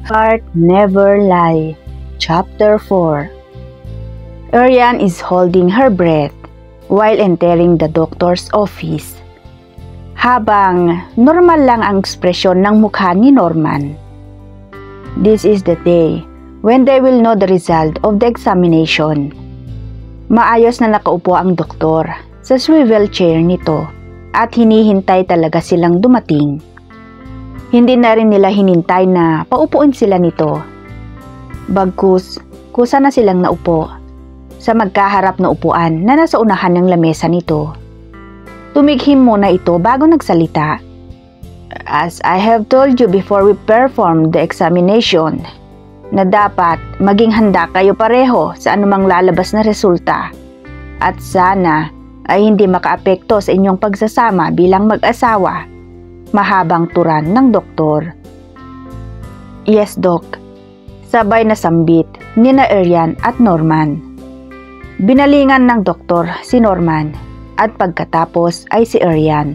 Heart Never Lie, Chapter 4. Arian is holding her breath while entering the doctor's office. Habang normal lang ang ekspresyon ng mukha ni Norman. This is the day when they will know the result of the examination. Maayos na nakaupo ang doktor sa swivel chair nito at hinihintay talaga silang dumating. Hindi na rin nila hinintay na paupuin sila nito. Bagkus, kusa na silang naupo sa magkaharap na upuan na nasa unahan ng lamesa nito. Tumighim muna ito bago nagsalita. As I have told you before we perform the examination, na dapat maging handa kayo pareho sa anumang lalabas na resulta at sana ay hindi makaapekto sa inyong pagsasama bilang mag-asawa. Mahabang turan ng doktor. Yes, Doc. Sabay na sambit ni na Arian at Norman. Binalingan ng doktor si Norman at pagkatapos ay si Arian.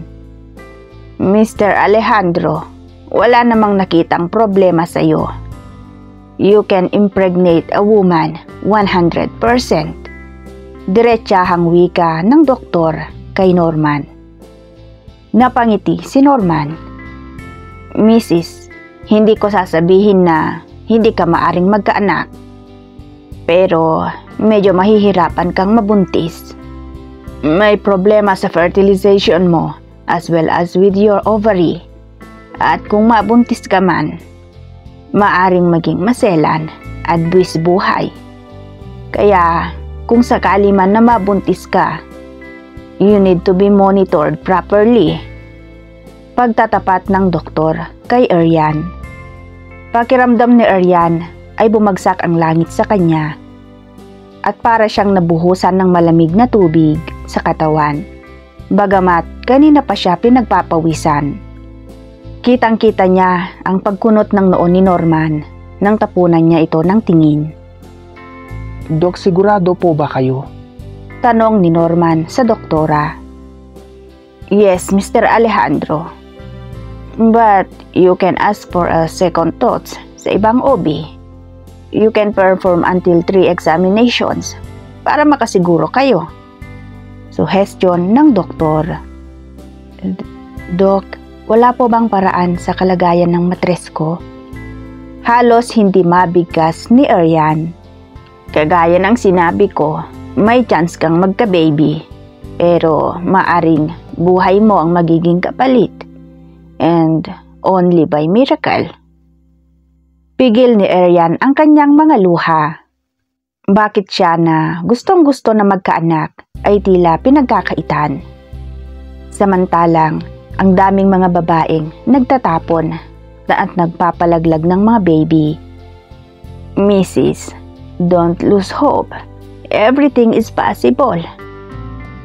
Mr. Alejandro, wala namang nakitang problema sa iyo. You can impregnate a woman 100%. Diretsahang wika ng doktor kay Norman. Napangiti si Norman. Mrs., hindi ko sasabihin na hindi ka maaring magkaanak. Pero medyo mahihirapan kang mabuntis. May problema sa fertilization mo as well as with your ovary. At kung mabuntis ka man, maaring maging maselan at buwis buhay. Kaya kung sakali man na mabuntis ka, you need to be monitored properly. Pagtatapat ng doktor kay Arian. Pakiramdam ni Arian ay bumagsak ang langit sa kanya at para siyang nabuhusan ng malamig na tubig sa katawan. Bagamat kanina pa siya pinagpapawisan. Kitang-kita niya ang pagkunot ng noo ni Norman nang tapunan niya ito ng tingin. Dok, sigurado po ba kayo? Tanong ni Norman sa doktora. Yes, Mr. Alejandro. But you can ask for a second thoughts sa ibang OB. You can perform until 3 examinations para makasiguro kayo. Suggestion ng doktor. Dok, wala po bang paraan sa kalagayan ng matres ko? Halos hindi mabigkas ni Arian. Kagaya ng sinabi ko, may chance kang magka-baby, pero maaring buhay mo ang magiging kapalit, and only by miracle. Pigil ni Arian ang kanyang mga luha. Bakit siya na gustong-gusto na magkaanak ay tila pinagkakaitan. Samantalang, ang daming mga babaeng nagtatapon at nagpapalaglag ng mga baby. Mrs., don't lose hope. Everything is possible.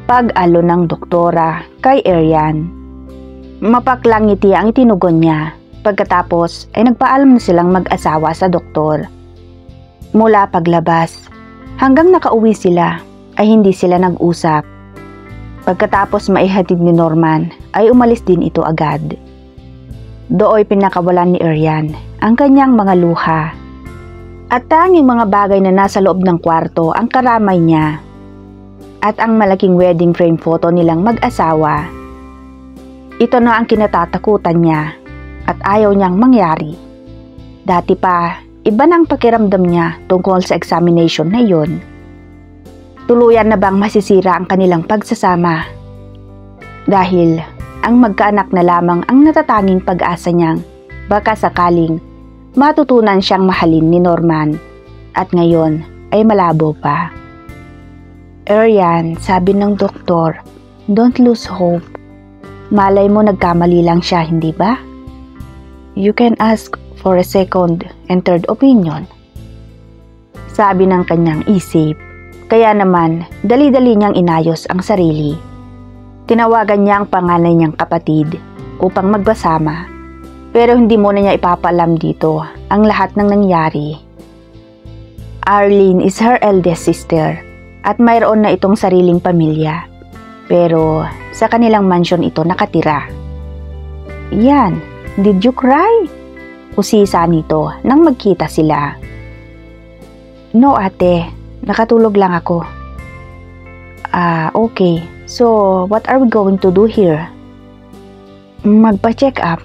Pag-alo ng doktora kay Arian. Mapaklang ngiti ang itinugon niya. Pagkatapos ay nagpaalam na silang mag-asawa sa doktor. Mula paglabas hanggang nakauwi sila ay hindi sila nag-usap. Pagkatapos maihatid ni Norman ay umalis din ito agad. Dooy pinakawalan ni Arian ang kanyang mga luha. At tanging mga bagay na nasa loob ng kwarto ang karamay niya at ang malaking wedding frame photo nilang mag-asawa. Ito na ang kinatatakutan niya at ayaw niyang mangyari. Dati pa, iba na ang pakiramdam niya tungkol sa examination na iyon. Tuluyan na bang masisira ang kanilang pagsasama? Dahil ang magkaanak na lamang ang natatanging pag-asa niyang baka sakaling matutunan siyang mahalin ni Norman at ngayon ay malabo pa. Arian, sabi ng doktor, don't lose hope. Malay mo nagkamali lang siya, hindi ba? You can ask for a second and third opinion. Sabi ng kanyang isip, kaya naman dali-dali niyang inayos ang sarili. Tinawagan niya ang panganay niyang kapatid upang magbasama. Pero hindi muna niya ipapaalam dito ang lahat ng nangyari. Arlene is her eldest sister at mayroon na itong sariling pamilya. Pero sa kanilang mansion ito nakatira. Yan, did you cry? usisa nito nang magkita sila. No ate, nakatulog lang ako. Okay. So, what are we going to do here? Magpa-check up.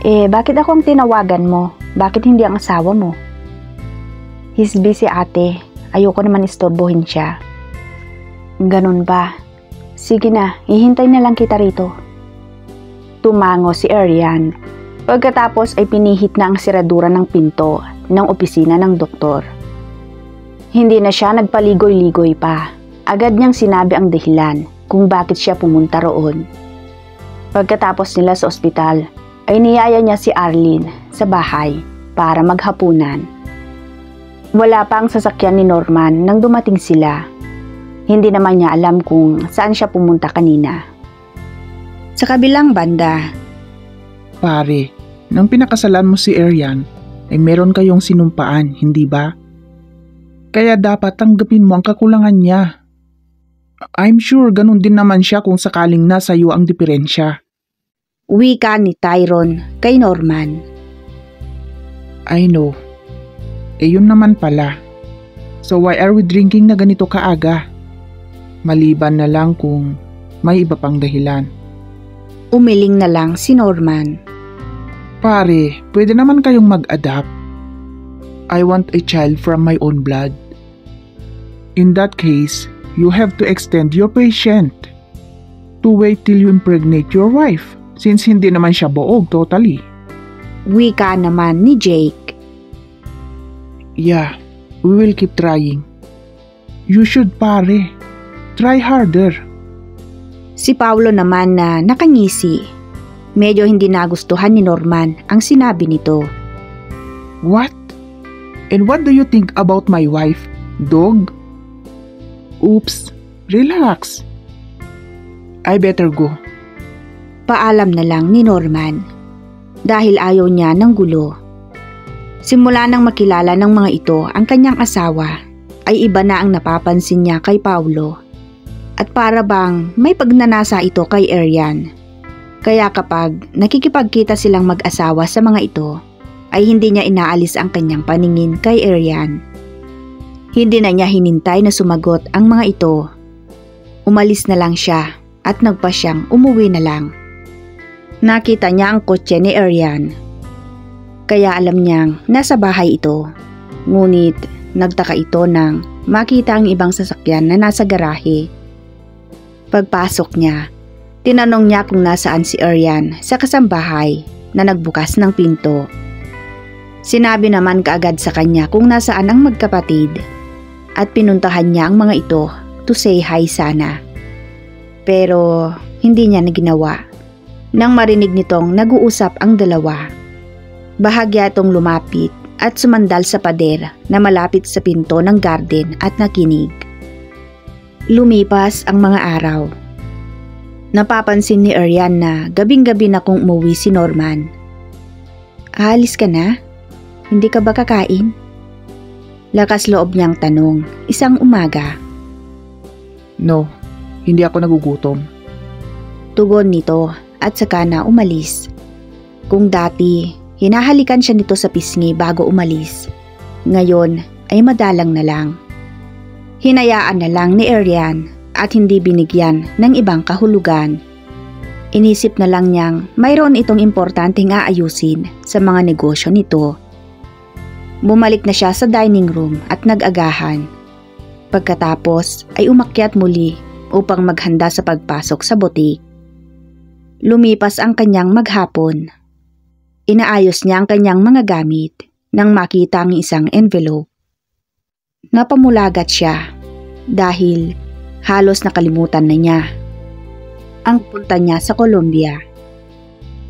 Bakit ako ang tinawagan mo? Bakit hindi ang asawa mo? He's busy ate. Ayoko naman istorbohin siya. Ganun ba? Sige na, ihintay na lang kita rito. Tumango si Arian. Pagkatapos ay pinihit na ang siradura ng pinto ng opisina ng doktor. Hindi na siya nagpaligoy-ligoy pa. Agad niyang sinabi ang dahilan kung bakit siya pumunta roon. Pagkatapos nila sa ospital, ay niyaya niya si Arlene sa bahay para maghapunan. Wala pa ang sasakyan ni Norman nang dumating sila. Hindi naman niya alam kung saan siya pumunta kanina. Sa kabilang banda, Pare, nang pinakasalan mo si Arian, ay meron kayong sinumpaan, hindi ba? Kaya dapat tanggapin mo ang kakulangan niya. I'm sure ganun din naman siya kung sakaling nasa iyo ang diferensya. wika ni Tyrone kay Norman. I know. Yun naman pala. So why are we drinking na ganito kaaga? Maliban na lang kung may iba pang dahilan. Umiling na lang si Norman. Pare, pwede naman kayong mag-adapt. I want a child from my own blood. In that case, you have to extend your patient to wait till you impregnate your wife since hindi naman siya buog totally. Wika naman ni Jake. Yeah, we will keep trying. You should, pare. Try harder. Si Paulo naman na nakangisi. Medyo hindi nagustuhan ni Norman ang sinabi nito. What? And what do you think about my wife, dog? Oops, relax. I better go. Paalam na lang ni Norman. Dahil ayaw niya ng gulo. Simula nang makilala ng mga ito ang kanyang asawa, ay iba na ang napapansin niya kay Paulo. At para bang may pagnanasa ito kay Arian. Kaya kapag nakikipagkita silang mag-asawa sa mga ito, ay hindi niya inaalis ang kanyang paningin kay Arian. Hindi na niya hinintay na sumagot ang mga ito. Umalis na lang siya at nagpa siyang umuwi na lang. Nakita niya ang kotse ni Arian. Kaya alam niyang nasa bahay ito. Ngunit nagtaka ito nang makita ang ibang sasakyan na nasa garahe. Pagpasok niya, tinanong niya kung nasaan si Arian sa kasambahay na nagbukas ng pinto. Sinabi naman kaagad sa kanya kung nasaan ang magkapatid at pinuntahan niya ang mga ito to say hi sana. Pero hindi niya naginawa. Nang marinig nitong nag-uusap ang dalawa, bahagya itong lumapit at sumandal sa pader na malapit sa pinto ng garden at nakinig. Lumipas ang mga araw. Napapansin ni Arian na gabing-gabi na kung umuwi si Norman. Aalis ka na? Hindi ka ba kakain? Lakas loob niyang tanong, isang umaga. No, hindi ako nagugutom. Tugon nito at saka na umalis. Kung dati, hinahalikan siya nito sa pisngi bago umalis. Ngayon ay madalang na lang. Hinayaan na lang ni Arian at hindi binigyan ng ibang kahulugan. Inisip na lang niyang mayroon itong importanteng aayusin sa mga negosyo nito. Bumalik na siya sa dining room at nag-agahan. Pagkatapos ay umakyat muli upang maghanda sa pagpasok sa butik. Lumipas ang kanyang maghapon. Inaayos niya ang kanyang mga gamit nang makita ang isang envelope. Napamulagat siya dahil halos nakalimutan na niya ang punta niya sa Colombia.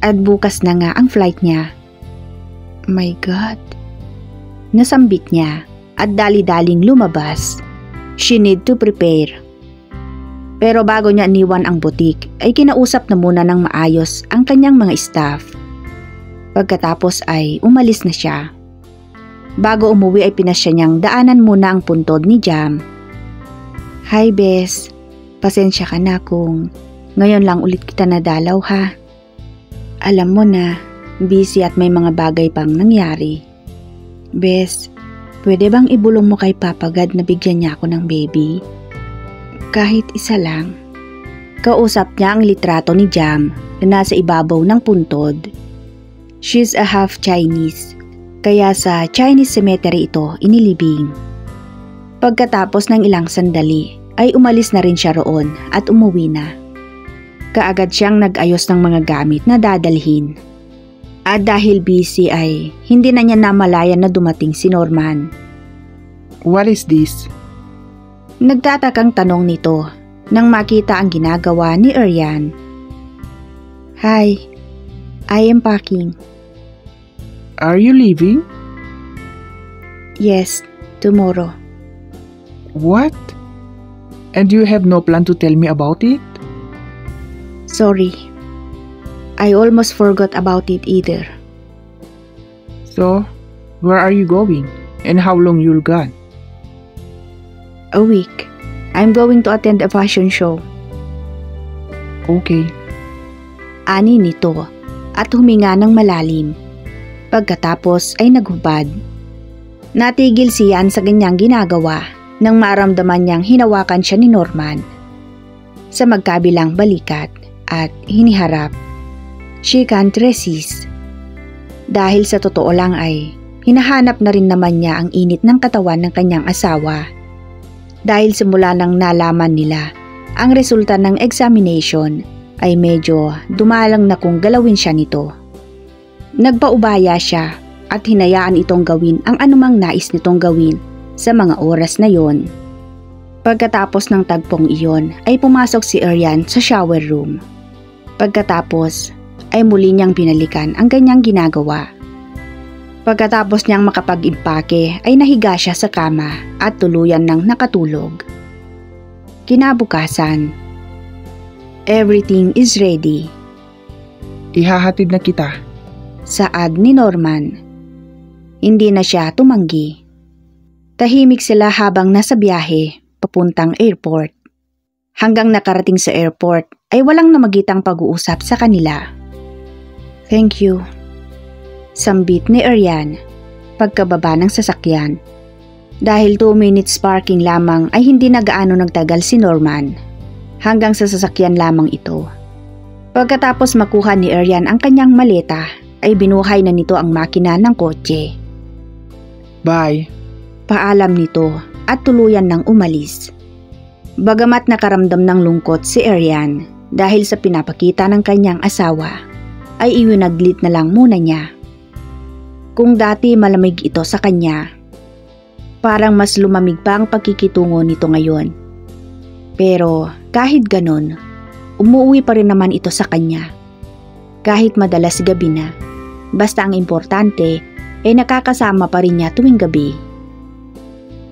At bukas na nga ang flight niya. My God! Nasambit niya at dali-daling lumabas. She need to prepare. Pero bago niya iniwan ang butik ay kinausap na muna ng maayos ang kanyang mga staff. Pagkatapos ay umalis na siya. Bago umuwi ay pinasya niyang daanan muna ang puntod ni Jam. Hi Bes, pasensya ka na kung ngayon lang ulit kita nadalaw ha. Alam mo na, busy at may mga bagay pang nangyari. Bes, pwede bang ibulong mo kay Papa God na bigyan niya ako ng baby? Kahit isa lang. Kausap niya ang litrato ni Jam na nasa ibabaw ng puntod. She's a half Chinese, kaya sa Chinese cemetery ito inilibing. Pagkatapos ng ilang sandali ay umalis na rin siya roon at umuwi na. Kaagad siyang nag-ayos ng mga gamit na dadalhin. At dahil busy ay hindi na niya namalayan na dumating si Norman. What is this? Nagtatakang tanong nito nang makita ang ginagawa ni Aryan. Hi, I am packing. Are you leaving? Yes, tomorrow. What? And you have no plan to tell me about it? Sorry, I almost forgot about it either. So, where are you going? And how long you'll gone? A week. I'm going to attend a fashion show. Okay. Ani nito at huminga ng malalim. Pagkatapos ay naghubad. Natigil siyan sa ganyang ginagawa nang maramdaman niyang hinawakan siya ni Norman sa magkabilang balikat at hiniharap. She can't resist. Dahil sa totoo lang ay hinahanap na rin naman niya ang init ng katawan ng kanyang asawa. Dahil simula nang nalaman nila ang resulta ng examination ay medyo dumalang na kung galawin siya nito. Nagpaubaya siya at hinayaan itong gawin ang anumang nais nitong gawin sa mga oras na yon. Pagkatapos ng tagpong iyon ay pumasok si Aryan sa shower room. Pagkatapos ay muli niyang binalikan ang kanyang ginagawa. Pagkatapos niyang makapag-impake ay nahiga siya sa kama at tuluyan nang nakatulog. Kinabukasan, everything is ready. Ihahatid na kita. Saad ni Norman. Hindi na siya tumanggi. Tahimik sila habang nasa biyahe papuntang airport. Hanggang nakarating sa airport ay walang namagitang pag-uusap sa kanila. Thank you. Sambit ni Aryan pagkababa ng sasakyan. Dahil 2 minutes parking lamang ay hindi na gaano nagtagal si Norman. Hanggang sa sasakyan lamang ito. Pagkatapos makuha ni Aryan ang kanyang maleta ay binuhay na nito ang makina ng kotse. Bye. Paalam nito at tuluyan nang umalis. Bagamat nakaramdam ng lungkot si Aryan dahil sa pinapakita ng kanyang asawa, ay iwinaglit na lang muna niya. Kung dati malamig ito sa kanya, parang mas lumamig pa ang pagkikitungo nito ngayon. Pero kahit ganon, umuwi pa rin naman ito sa kanya. Kahit madalas gabi na, basta ang importante ay nakakasama pa rin niya tuwing gabi.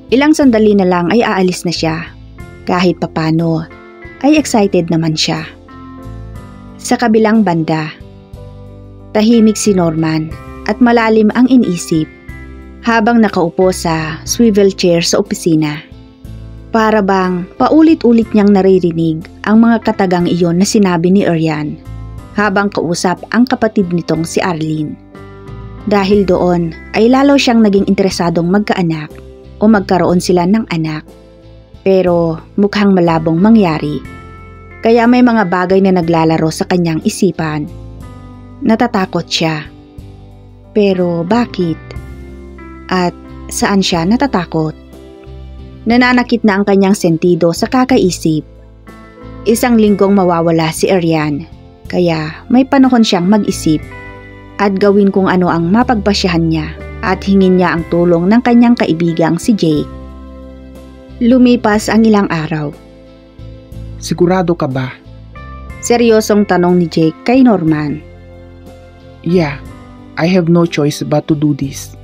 Ilang sandali na lang ay aalis na siya. Kahit papano ay excited naman siya. Sa kabilang banda, tahimik si Norman at malalim ang inisip habang nakaupo sa swivel chair sa opisina. Para bang paulit-ulit niyang naririnig ang mga katagang iyon na sinabi ni Aryan habang kausap ang kapatid nitong si Arlene. Dahil doon ay lalo siyang naging interesadong magkaanak o magkaroon sila ng anak. Pero mukhang malabong mangyari. Kaya may mga bagay na naglalaro sa kanyang isipan. Natatakot siya. Pero bakit? At saan siya natatakot? Nananakit na ang kanyang sentido sa kakaisip. 1 linggong mawawala si Aryan. Kaya may panahon siyang mag-isip at gawin kung ano ang mapagpasyahan niya at hingin niya ang tulong ng kanyang kaibigang si Jake. Lumipas ang ilang araw. Sigurado ka ba? Seryosong tanong ni Jake kay Norman. Yeah, I have no choice but to do this.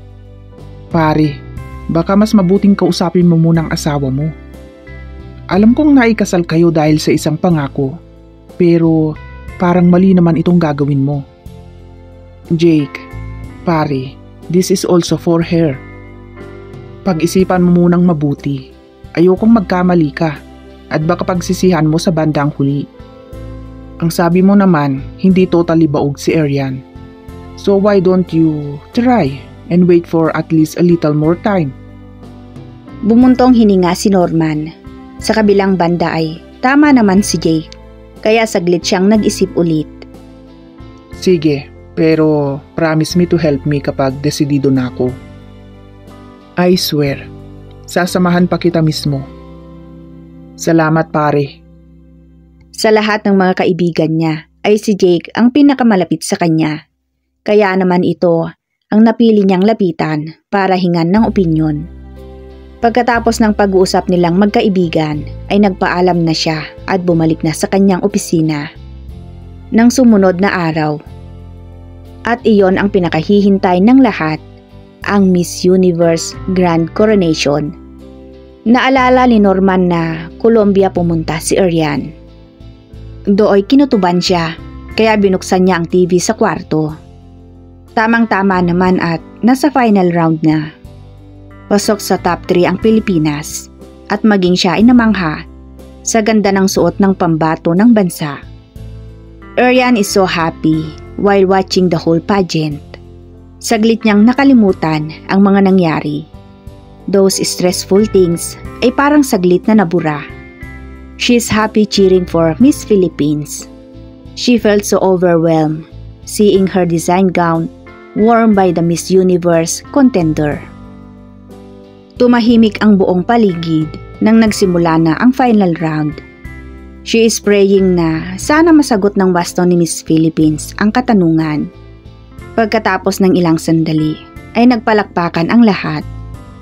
Pare, baka mas mabuting kausapin mo muna ang asawa mo. Alam kong naikasal kayo dahil sa isang pangako, pero parang mali naman itong gagawin mo. Jake, pare, this is also for her. Pag-isipan mo munang mabuti. Ayokong magkamali ka at baka pagsisihan mo sa bandang huli. Ang sabi mo naman, hindi totally baog si Aryan. So why don't you try and wait for at least a little more time? Bumuntong hininga si Norman. Sa kabilang banda ay tama naman si Jake, kaya saglit siyang nag-isip ulit. Sige, pero promise me to help me kapag desidido na ako. I swear, sasamahan pa kita mismo. Salamat pare. Sa lahat ng mga kaibigan niya ay si Jake ang pinakamalapit sa kanya. Kaya naman ito ang napili niyang lapitan para hingan ng opinyon. Pagkatapos ng pag-uusap nilang magkaibigan ay nagpaalam na siya at bumalik na sa kanyang opisina. Nang sumunod na araw, at iyon ang pinakahihintay ng lahat, ang Miss Universe Grand Coronation. Naalala ni Norman na Colombia pumunta si Arian. Dooy kinutuban siya, kaya binuksan niya ang TV sa kwarto. Tamang-tama naman at nasa final round na. Pasok sa top 3 ang Pilipinas at maging siya ay namangha sa ganda ng suot ng pambato ng bansa. Arian is so happy while watching the whole pageant. Saglit niyang nakalimutan ang mga nangyari. Those stressful things ay parang saglit na nabura. She is happy cheering for Miss Philippines. She felt so overwhelmed seeing her design gown worn by the Miss Universe contender. Tumahimik ang buong paligid nang nagsimula na ang final round. She is praying na sana masagot ng wasto ni Miss Philippines ang katanungan. Pagkatapos ng ilang sandali ay nagpalakpakan ang lahat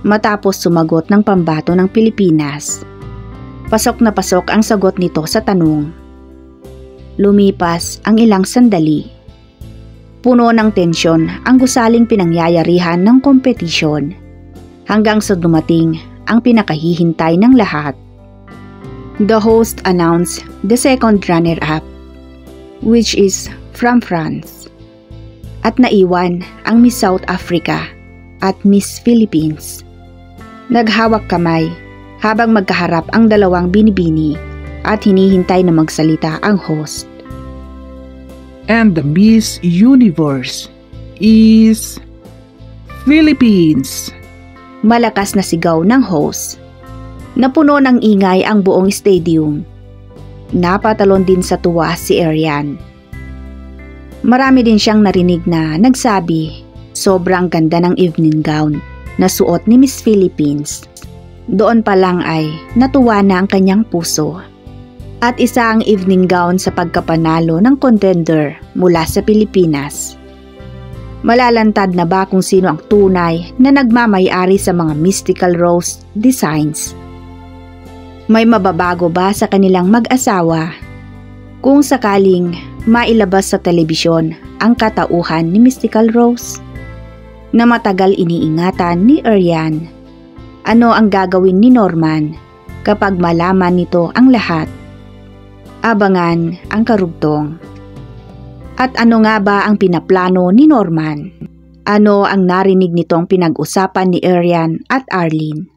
matapos sumagot ng pambato ng Pilipinas. Pasok na pasok ang sagot nito sa tanong. Lumipas ang ilang sandali. Puno ng tensyon ang gusaling pinangyayarihan ng kompetisyon hanggang sa dumating ang pinakahihintay ng lahat. The host announced the second runner-up, which is from France. At naiwan ang Miss South Africa at Miss Philippines. Naghawak kamay habang magkaharap ang dalawang binibini at hinihintay na magsalita ang host. And the Miss Universe is Philippines. Malakas na sigaw ng host. Napuno ng ingay ang buong stadium. Napatalon din sa tuwa si Arian. Marami din siyang narinig na nagsabi, sobrang ganda ng evening gown na suot ni Miss Philippines. Doon pa lang ay natuwa na ang kanyang puso. At isa ang evening gown sa pagkapanalo ng contender mula sa Pilipinas. Malalantad na ba kung sino ang tunay na nagmamay-ari sa mga mystical rose designs? May mababago ba sa kanilang mag-asawa? Kung sakaling mailabas sa telebisyon ang katauhan ni Mystical Rose na matagal iniingatan ni Arian, ano ang gagawin ni Norman kapag malaman nito ang lahat? Abangan ang karugtong. At ano nga ba ang pinaplano ni Norman? Ano ang narinig nitong pinag-usapan ni Arian at Arlene?